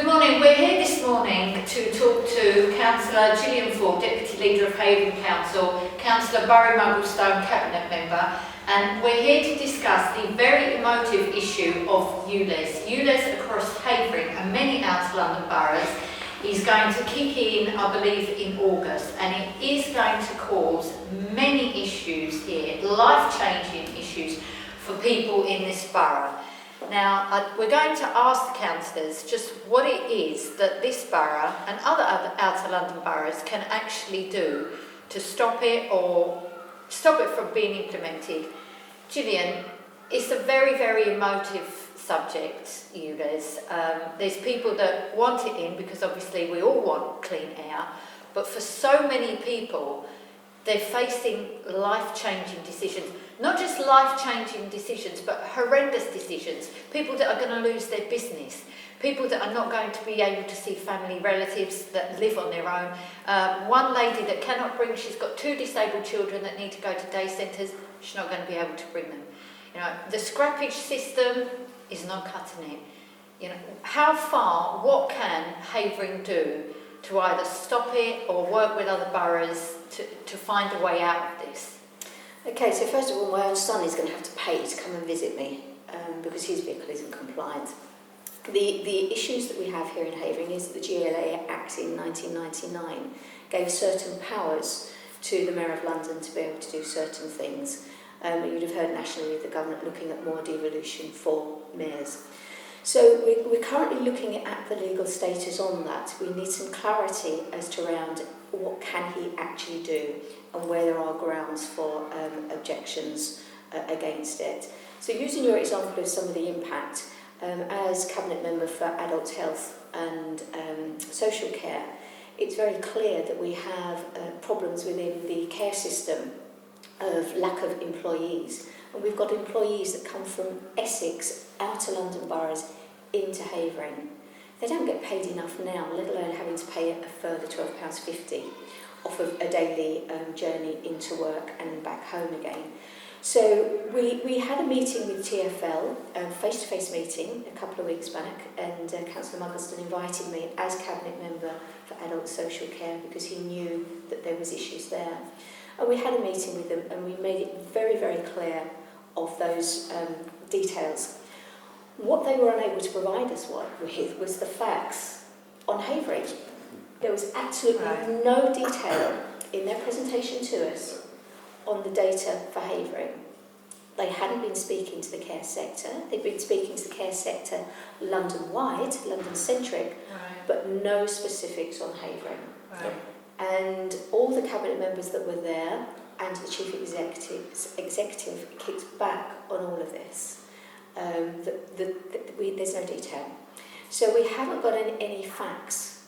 morning. We're here this morning to talk to Councillor Gillian, Deputy Leader of Havering Council, Councillor Mugglestone, Cabinet Member, and we're here to discuss the very emotive issue of ULEZ. ULEZ across Havering and many outer London boroughs is going to kick in, I believe, in August, and it is going to cause many issues here, life-changing issues for people in this borough. Now, we're going to ask the councillors just what it is that this borough and other outer London boroughs can actually do to stop it or stop it from being implemented. Gillian, it's a very, very emotive subject, ULEZ. There's people that want it in because obviously we all want clean air, but for so many people, they're facing life-changing decisions. Not just life-changing decisions, but horrendous decisions. People that are going to lose their business. People that are not going to be able to see family relatives that live on their own. One lady that cannot bring, she's got 2 disabled children that need to go to day centres. She's not going to be able to bring them. You know, the scrappage system is not cutting it. You know, how far, what can Havering do to either stop it or work with other boroughs to find a way out of this? Okay, so first of all, my own son is going to have to pay to come and visit me because his vehicle isn't compliant. The issues that we have here in Havering is that the GLA Act in 1999 gave certain powers to the Mayor of London to be able to do certain things. You'd have heard nationally the government looking at more devolution for mayors. So we're currently looking at the legal status on that. We need some clarity as to around what can he actually do and where there are grounds for objections against it. So using your example of some of the impact, as Cabinet Member for Adult Health and Social Care, it's very clear that we have problems within the care system of lack of employees. And we've got employees that come from Essex, outer London boroughs, into Havering. They don't get paid enough now, let alone having to pay a further £12.50 off of a daily journey into work and back home again. So we had a meeting with TfL, a face-to-face meeting a couple of weeks back, and Councillor Mugglestone invited me as Cabinet Member for Adult Social Care because he knew that there was issues there. And we had a meeting with them and we made it very, very clear of those details. What they were unable to provide us with was the facts on Havering. There was absolutely no detail in their presentation to us on the data for Havering. They hadn't been speaking to the care sector. They'd been speaking to the care sector London-wide, London-centric, but no specifics on Havering. Right. And all the cabinet members that were there and the chief executive kicked back on all of this. There's no detail. So we haven't got any facts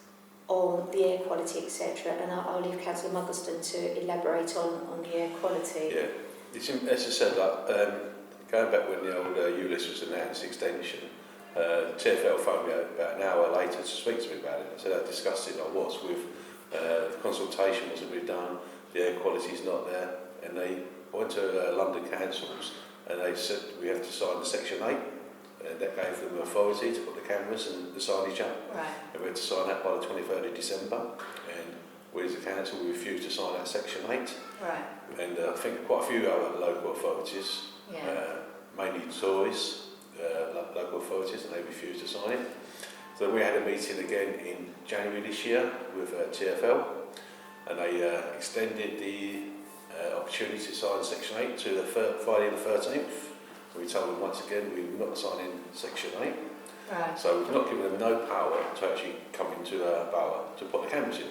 on the air quality, etc. And I'll leave Councillor Mugglestone to elaborate on the air quality. Yeah, it's, as I said, going back when the old ULEZ was announced extension, TfL phoned me about an hour later to speak to me about it. I said how disgusted I was with the consultations that we've done, the air quality is not there, and they went to London councils and they said we have to sign the Section 8, and that gave them authority to put the cameras and the signage up. Right. And we had to sign that by the 23rd of December, and we as a council we refused to sign that Section 8. Right. And I think quite a few other local authorities, mainly Tories, local authorities, and they refused to sign it. So we had a meeting again in January this year with TfL, and they extended the opportunity to sign Section 8 to the Friday the 13th. We told them once again we're not signing Section 8. Right. So we've not given them no power to actually come into our borough to put the cameras in.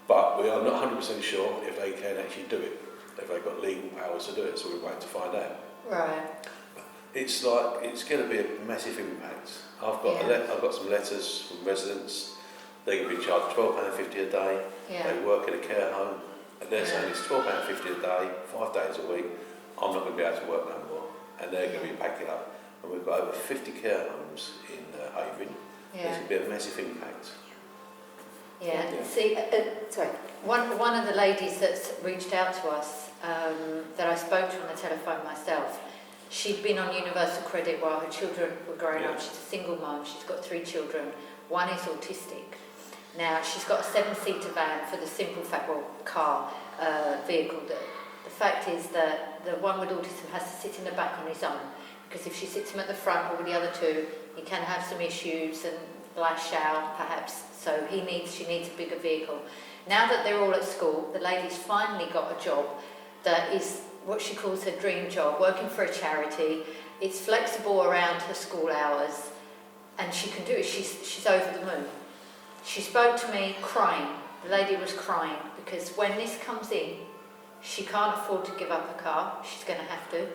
But we are not 100% sure if they can actually do it, if they've got legal powers to do it, so we're waiting to find out. Right. It's going to be a massive impact. I've got some letters from residents. They can be charged £12.50 a day. Yeah. They work in a care home, and they're saying it's £12.50 a day, 5 days a week. I'm not going to be able to work no more, and they're going to be packing up. And we've got over 50 care homes in Havering. Yeah. It's going to be a massive impact. Yeah. See, sorry. One of the ladies that's reached out to us that I spoke to on the telephone myself, She'd been on universal credit while her children were growing up. She's a single mum. She's got 3 children. One is autistic. Now, she's got a 7-seater van for the simple fact, vehicle. The fact is that the one with autism has to sit in the back on his own, because if she sits him at the front or with the other 2, he can have some issues and lash out, perhaps. So she needs a bigger vehicle. Now that they're all at school, the lady's finally got a job that is what she calls her dream job, working for a charity. It's flexible around her school hours, and she can do it. She's over the moon. She spoke to me crying. The lady was crying because when this comes in, she can't afford to give up her car. She's going to have to.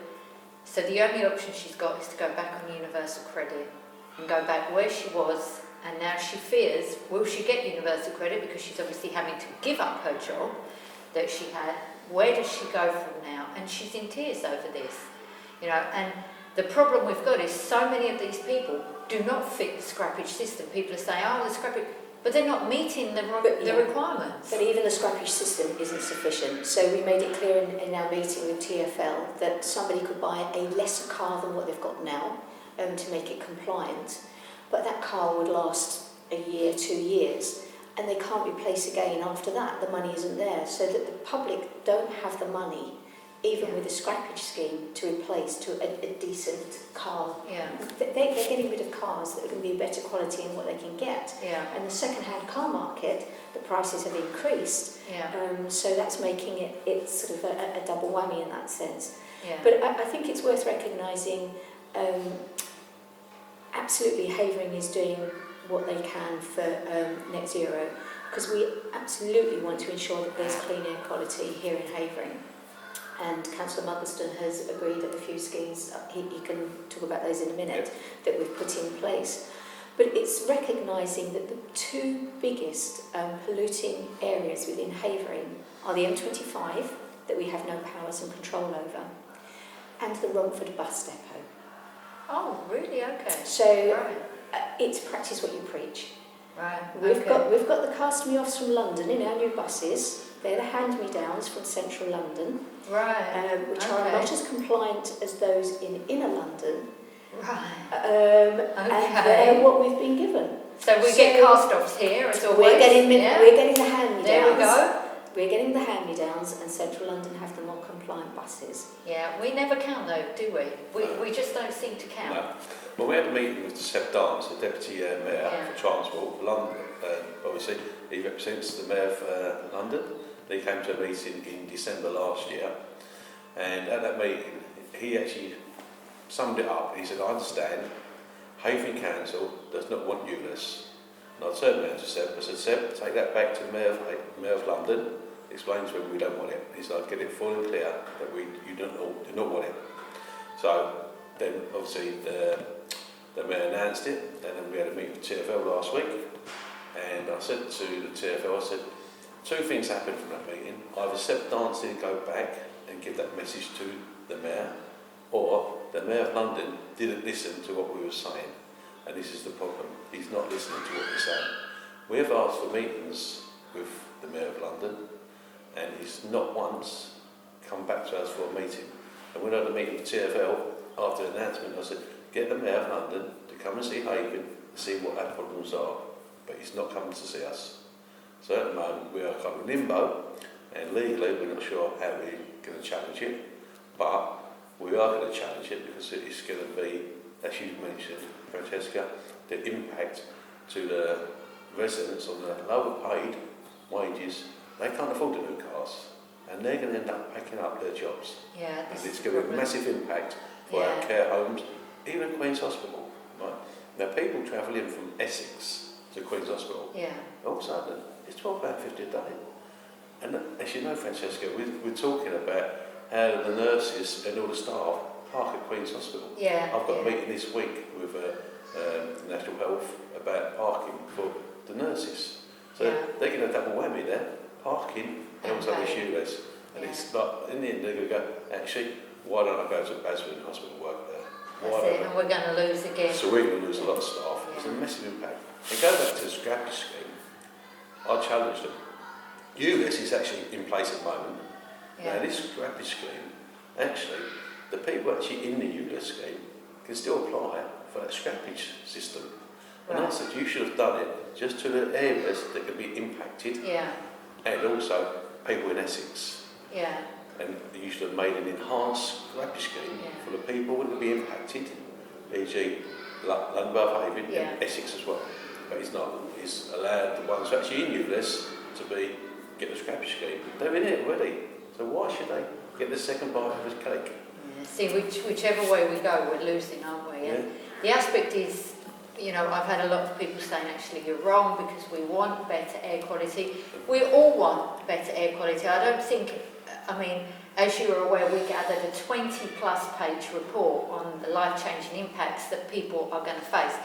So the only option she's got is to go back on universal credit and go back where she was. And now she fears, will she get universal credit, because she's obviously having to give up her job that she had. Where does she go from now? And she's in tears over this, and the problem we've got is so many of these people do not fit the scrappage system. People are saying, the scrappage, but they're not meeting the requirements. But even the scrappage system isn't sufficient. So we made it clear in our meeting with TfL that somebody could buy a lesser car than what they've got now to make it compliant. But that car would last a year, 2 years, and they can't replace again after that. The money isn't there. So that the public don't have the money, even with a scrappage scheme, to replace to a decent car. Yeah. They're getting rid of cars that are going to be better quality than what they can get. Yeah. And the second-hand car market, the prices have increased. Yeah. So that's making it sort of a double whammy in that sense. Yeah. But I think it's worth recognising, absolutely Havering is doing what they can for net zero, because we absolutely want to ensure that there's clean air quality here in Havering. And Councillor Mugglestone has agreed that a few schemes, he can talk about those in a minute, that we've put in place. But it's recognising that the 2 biggest polluting areas within Havering are the M25, that we have no powers and control over, and the Romford bus depot. Oh, really? Okay. So right. It's practice what you preach. Right. We've got the cast-me-offs from London in our new buses. They're the hand-me-downs from central London, right. which are not as compliant as those in inner London. Right. And they're what we've been given. So we get cast-offs here as always. We're getting the hand-me-downs. There we go. We're getting the hand-me-downs, and central London have the more compliant buses. Yeah, we never count though, do we? We just don't seem to count. No. Well, we had a meeting with Seb Dance, the Deputy Mayor for Transport for London. Obviously, he represents the Mayor of London. They came to a meeting in December last year, and at that meeting, he actually summed it up. He said, I understand, Havering Council does not want ULEZ. And I turned around to Seb, I said, Seb, take that back to the Mayor of London, explain to him we don't want it. He's like, get it full and clear that you do not want it. So then obviously the Mayor announced it, and then we had a meeting with TfL last week, and I said to the TfL, I said, 2 things happened from that meeting. Either Seb Dance didn't go back and give that message to the Mayor, or the Mayor of London didn't listen to what we were saying. And this is the problem. He's not listening to what we're saying. We have asked for meetings with the Mayor of London, and he's not once come back to us for a meeting. And when I had a meeting with TfL after the announcement, I said, get the Mayor of London to come and see Havering and see what our problems are. But he's not coming to see us. So at the moment we are kind of limbo, and legally we're not sure how we're going to challenge it, but we are going to challenge it because it is going to be, as you mentioned, Francesca, the impact to the residents on the lower paid wages. They can't afford the new cars, and they're going to end up packing up their jobs. Yeah, and it's going to be a massive impact for our care homes, even Queen's Hospital. Right? Now people travel in from Essex to Queen's Hospital. Yeah. All of a sudden, it's £12.50 a day. And as you know, Francesca, we're talking about how the nurses and all the staff park at Queen's Hospital. Yeah. I've got a meeting this week with National Health about parking for the nurses. So they're getting a double whammy there, parking and also this ULEZ. And it's like, in the end, they're going to go, actually, why don't I go to Basildon Hospital and work there? That's it, and we're going to lose again. So we're going to lose a lot of staff. It's a massive impact. And go back to the scrappage scheme, I challenged them. ULEZ is actually in place at the moment. Now this scrappage scheme, actually, the people actually in the ULEZ scheme can still apply for that scrappage system. And I said, you should have done it just to the areas that could be impacted, and also people in Essex. Yeah. And you should have made an enhanced scrappage scheme for the people that would be impacted, e.g. London Borough of Havering and Essex as well. But it's not. It's allowed the ones actually in ULEZ to get the scrappage scheme. They're in it already. So why should they get the second bite of this cake? Yeah. See, whichever way we go, we're losing, aren't we? And the aspect is, you know, I've had a lot of people saying, actually, you're wrong because we want better air quality. We all want better air quality. I don't think, I mean, as you are aware, we gathered a 20-plus page report on the life-changing impacts that people are going to face.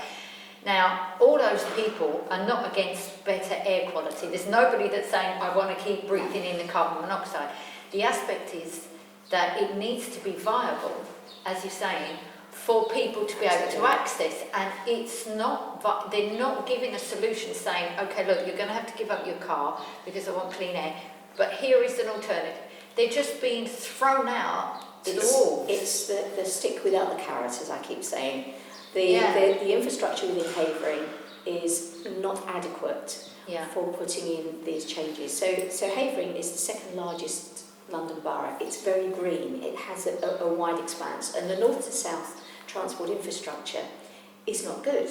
Now, all those people are not against better air quality. There's nobody that's saying, I want to keep breathing in the carbon monoxide. The aspect is that it needs to be viable, as you're saying, for people to be able to access, and it's not, they're not giving a solution saying, okay, look, you're going to have to give up your car because I want clean air, but here is an alternative. They're just being thrown out to the walls. It's the stick without the carrot, as I keep saying. The infrastructure within Havering is not adequate for putting in these changes. So Havering is the second largest London borough. It's very green. It has a wide expanse, and the north to south transport infrastructure is not good.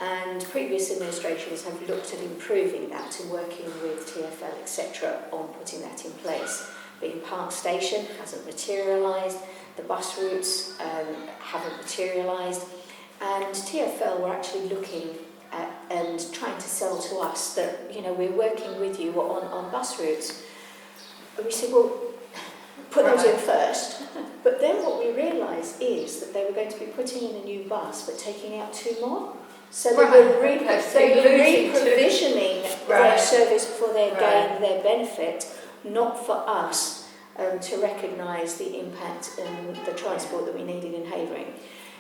And previous administrations have looked at improving that and working with TfL, etc., on putting that in place. But in Park Station hasn't materialised, the bus routes haven't materialised, and TfL were actually looking at and trying to sell to us that, you know, we're working with you on bus routes. And we said, well, put those in first. But then what we realised is that they were going to be putting in a new bus but taking out 2 more. So they were re-provisioning their service for their gain, their benefit, not for us to recognise the impact and the transport that we needed in Havering.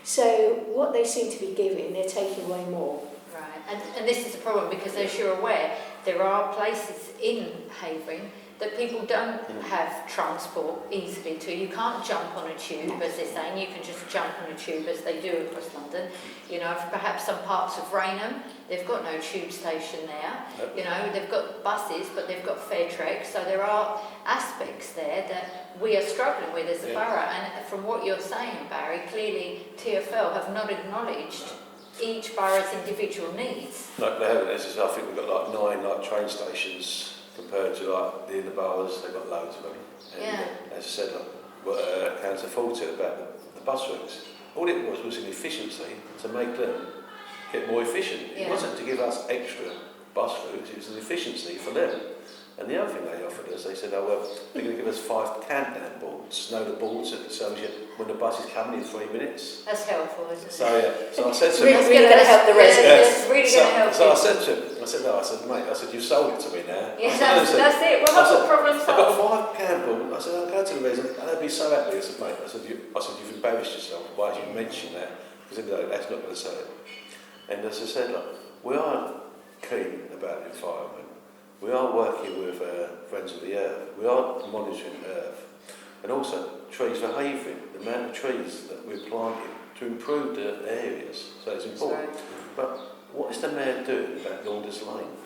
So what they seem to be giving, they're taking away more. Right, and this is a problem because, as you're aware, there are places in Havering that people don't have transport easily to. You can't jump on a tube, as they're saying. You can just jump on a tube, as they do across London. You know, perhaps some parts of Rainham, they've got no tube station there. You know, they've got buses, but they've got Fairtrek. So there are aspects there that we are struggling with as a borough. And from what you're saying, Barry, clearly TfL have not acknowledged each borough's individual needs. No, they haven't. As I said, I think we've got like 9 train stations compared to like the inner boroughs. They've got loads of them. And as I said, what Councillor Ford said about the bus routes, all it was an efficiency to make them get more efficient. It wasn't to give us extra bus routes, it was an efficiency for them. And the other thing they offered us, they said, oh, well, they're going to give us 5 countdown boards. The boards that shows you when the bus is coming in 3 minutes. That's helpful, isn't it? So I said to them, really going to help the residents. Really going to help. So I said to him, mate, I said, you've sold it to me now. Yeah, that's it. Well, that's what problems I've got 5 countdown. I said, I'll go to the resident, and they'd be so happy. I said, mate, you've embarrassed yourself. Why did you mention that? Because that's not going to sell it. And as I said, look, we are keen about the environment. We are working with Friends of the Earth. We are monitoring Earth. And also trees for Havering, the amount of trees that we're planting to improve the areas. So it's important. Right. But what is the Mayor doing about Launders Lane?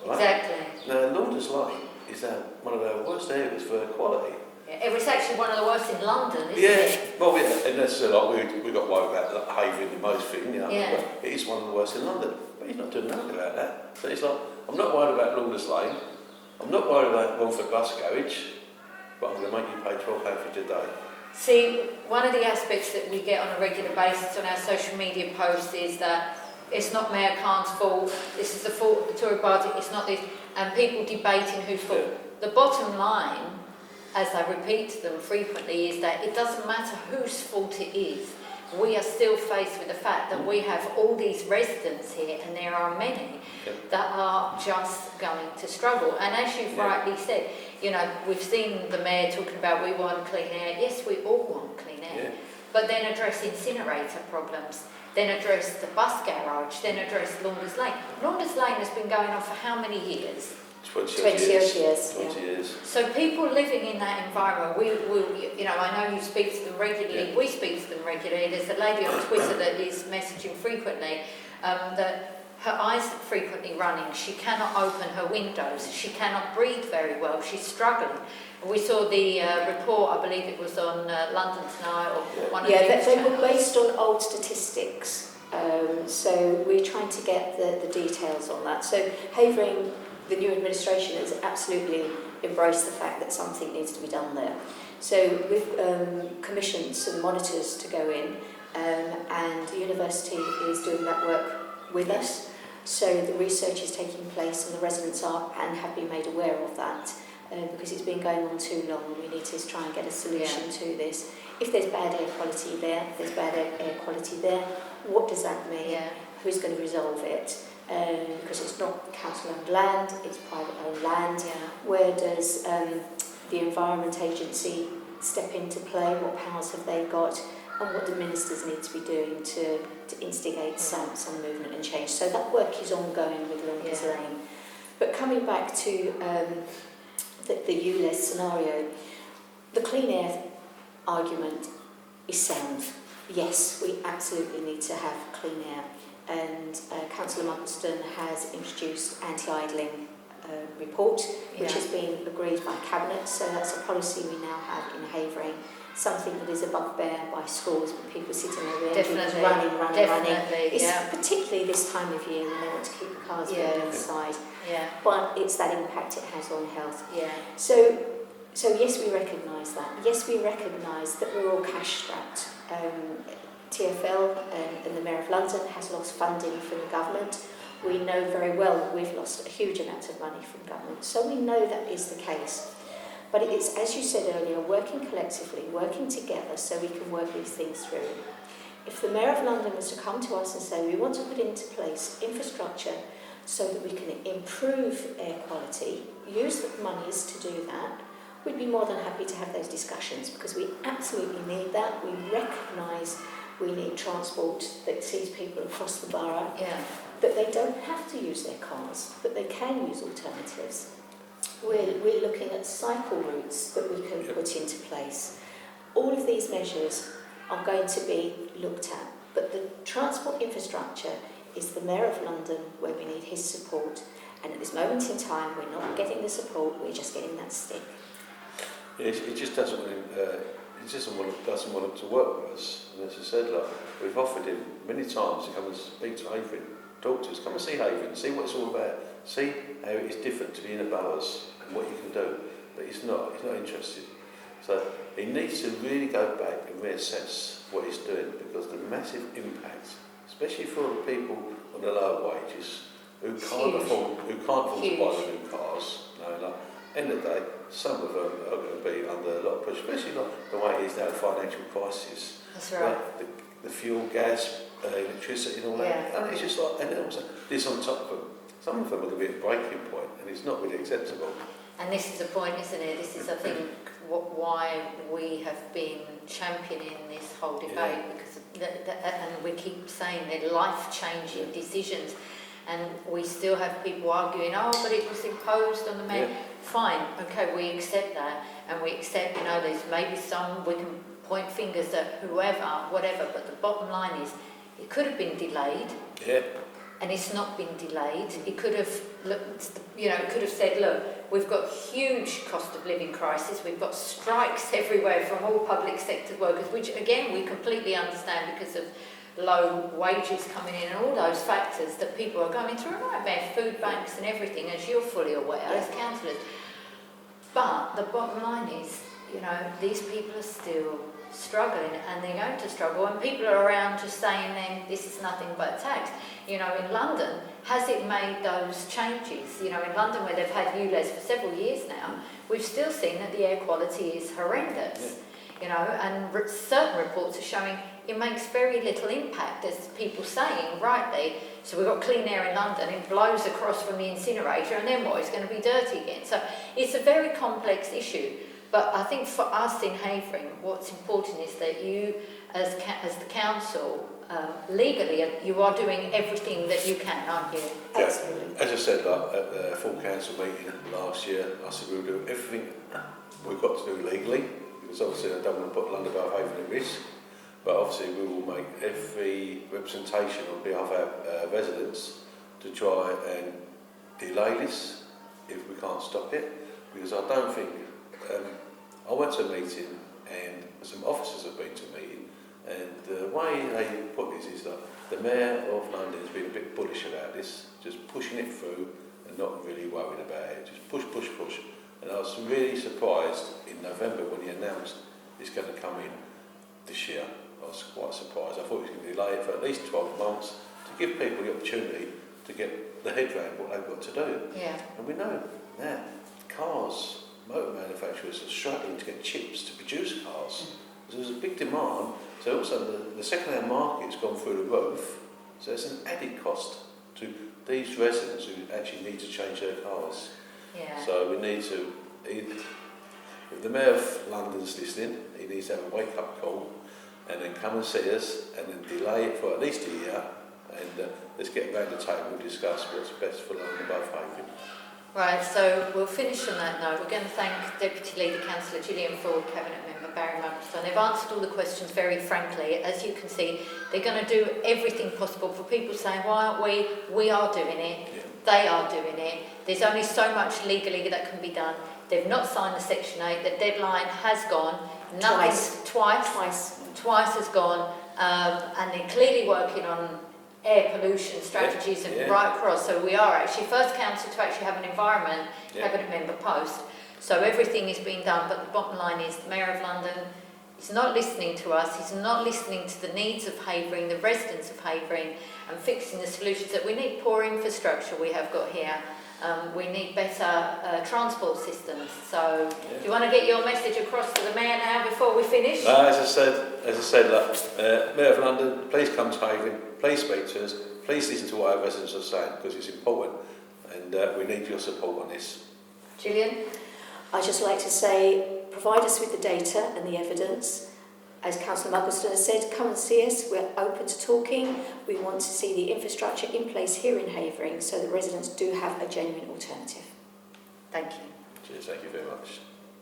Right? Exactly. Now, Launders Lane is one of our worst areas for quality. Yeah, it was actually one of the worst in London, isn't it? Well, and that's like we got worried about Havering the most thing, you know. But it is one of the worst in London. But he's not doing nothing about that. So it's like, I'm not worried about Launders Lane, I'm not worried about Romford Bus Garage, but I'm going to make you pay £12 for your day. See, one of the aspects that we get on a regular basis on our social media posts is that it's not Mayor Khan's fault, this is the fault of the Tory party, it's not this, and people debating whose fault. Yeah. The bottom line, as I repeat to them frequently, is that it doesn't matter whose fault it is. We are still faced with the fact that we have all these residents here, and there are many that are just going to struggle. And as you've rightly said, you know, we've seen the Mayor talking about we want clean air. Yes, we all want clean air. But then address incinerator problems, then address the bus garage, then address Launders Lane. Launders Lane has been going on for how many years? 20 odd years. 20 years. So people living in that environment, I know you speak to them regularly, we speak to them regularly. There's a lady on Twitter that is messaging frequently that her eyes are frequently running, she cannot open her windows, she cannot breathe very well, she's struggling. We saw the report, I believe it was on London Tonight or one of the they channels. were based on old statistics, so we're trying to get the details on that. So Havering, the new administration, has absolutely embraced the fact that something needs to be done there. So we've commissioned some monitors to go in, and the university is doing that work with us. So the research is taking place, and the residents are and have been made aware of that, because it's been going on too long, and we need to try and get a solution to this. If there's bad air quality there, if there's bad air quality there, what does that mean? Yeah. Who's going to resolve it? Because it's not council-owned land, it's private-owned land. Yeah. Where does the Environment Agency step into play? What powers have they got? And what do ministers need to be doing to instigate some movement and change? So that work is ongoing with Longers Lane. But coming back to the ULEZ scenario, the clean air argument is sound. Yes, we absolutely need to have clean air. And Councillor Mugglestone has introduced anti-idling report, which has been agreed by Cabinet. So that's a policy we now have in Havering. Something that is above bear by schools, but people sitting there Definitely. running. It's particularly this time of year when they want to keep the cars going inside. Yeah. But it's that impact it has on health. Yeah. So yes, we recognise that. Yes, we recognise that we're all cash strapped. TfL and the Mayor of London has lost funding from the government. We know very well that we've lost a huge amount of money from government. So we know that is the case. But it's, as you said earlier, working collectively, working together so we can work these things through. If the Mayor of London was to come to us and say, we want to put into place infrastructure so that we can improve air quality, use the monies to do that, we'd be more than happy to have those discussions, because we absolutely need that. We recognise we need transport that sees people across the borough, that they don't have to use their cars, but they can use alternatives. We're looking at cycle routes that we can put into place. All of these measures are going to be looked at, but the transport infrastructure is the Mayor of London where we need his support, and at this moment in time we're not getting the support, we're just getting that stick. It just doesn't want to work with us. And as I said, we've offered him many times to come and speak to Havering, talk to us, come and see Havering, see what it's all about, see how it's different to the inner boroughs and what you can do. But he's not interested. So he needs to really go back and reassess what he's doing, because the massive impact, especially for the people on the lower wages who can't afford to buy the new cars. End of the day, some of them are going to be under a lot of pressure, especially the way it is now, the financial crisis. That's right. The fuel, gas, electricity and all that. Yeah. And it's just and also this on top of them. Some of them are going to be at a breaking point, and it's not really acceptable. And this is the point, isn't it? This is, I think, why we have been championing this whole debate, because and we keep saying they're life-changing decisions, and we still have people arguing, but it was imposed on the mayor. Yeah. Fine, okay, we accept that, and we accept, there's maybe some, we can point fingers at whoever, whatever, but the bottom line is, it could have been delayed. Yeah. And it's not been delayed. It could have looked, it could have said, look, we've got huge cost of living crisis, we've got strikes everywhere from all public sector workers, which again we completely understand because of low wages coming in and all those factors that people are going through a nightmare, food banks and everything, as you're fully aware as councillors. But the bottom line is, these people are still struggling, and they're going to struggle, and people are around just saying then this is nothing but a tax. In London, has it made those changes? In London, where they've had ULEZ for several years now, we've still seen that the air quality is horrendous. And certain reports are showing it makes very little impact, as people saying rightly. So we've got clean air in London, it blows across from the incinerator, and then what? It's going to be dirty again. So it's a very complex issue. But I think for us in Havering, what's important is that you, as the council, legally, you are doing everything that you can, aren't you? Yeah. Absolutely. As I said, like, at the full council meeting last year, I said we'll do everything we've got to do legally, because obviously I don't want to put London Borough of Havering at risk, but obviously we will make every representation on behalf of our residents to try and delay this if we can't stop it, because I don't think, I went to a meeting and some officers have been to a meeting, and the way they put this is that the Mayor of London has been a bit bullish about this, just pushing it through and not really worried about it, just push, push, push. And I was really surprised in November when he announced it's going to come in this year. I was quite surprised. I thought he was going to delay it for at least 12 months to give people the opportunity to get the head round what they've got to do. Yeah. And we know now, cars, motor manufacturers are struggling to get chips to produce cars. So there's a big demand. So also the second-hand market's gone through the roof. So it's an added cost to these residents who actually need to change their cars. Yeah. So we need to, if the Mayor of London's listening, he needs to have a wake-up call and then come and see us and then delay it for at least a year, and let's get around the table and discuss what's best for London Borough of Havering. Right, so we'll finish on that note. We're going to thank Deputy Leader Councillor Gillian Ford, Cabinet Member Barry Mugglestone. They've answered all the questions very frankly. As you can see, they're going to do everything possible for people saying, why aren't we? We are doing it. Yeah. They are doing it. There's only so much legally that can be done. They've not signed the Section 8. The deadline has gone. Twice has gone. And they're clearly working on air pollution strategies and right across. So we are actually first council to actually have an environment cabinet member post. So everything is being done, but the bottom line is the Mayor of London is not listening to us. He's not listening to the needs of Havering, the residents of Havering, and fixing the solutions that we need. Poor infrastructure we have got here. We need better transport systems. So do you want to get your message across to the Mayor now before we finish? As I said, Mayor of London, please come to Havering, please speak to us, please listen to what our residents are saying, because it's important, and we need your support on this. Gillian? I'd just like to say, provide us with the data and the evidence. As Councillor Mugglestone has said, come and see us. We're open to talking. We want to see the infrastructure in place here in Havering so that residents do have a genuine alternative. Thank you. Cheers, thank you very much.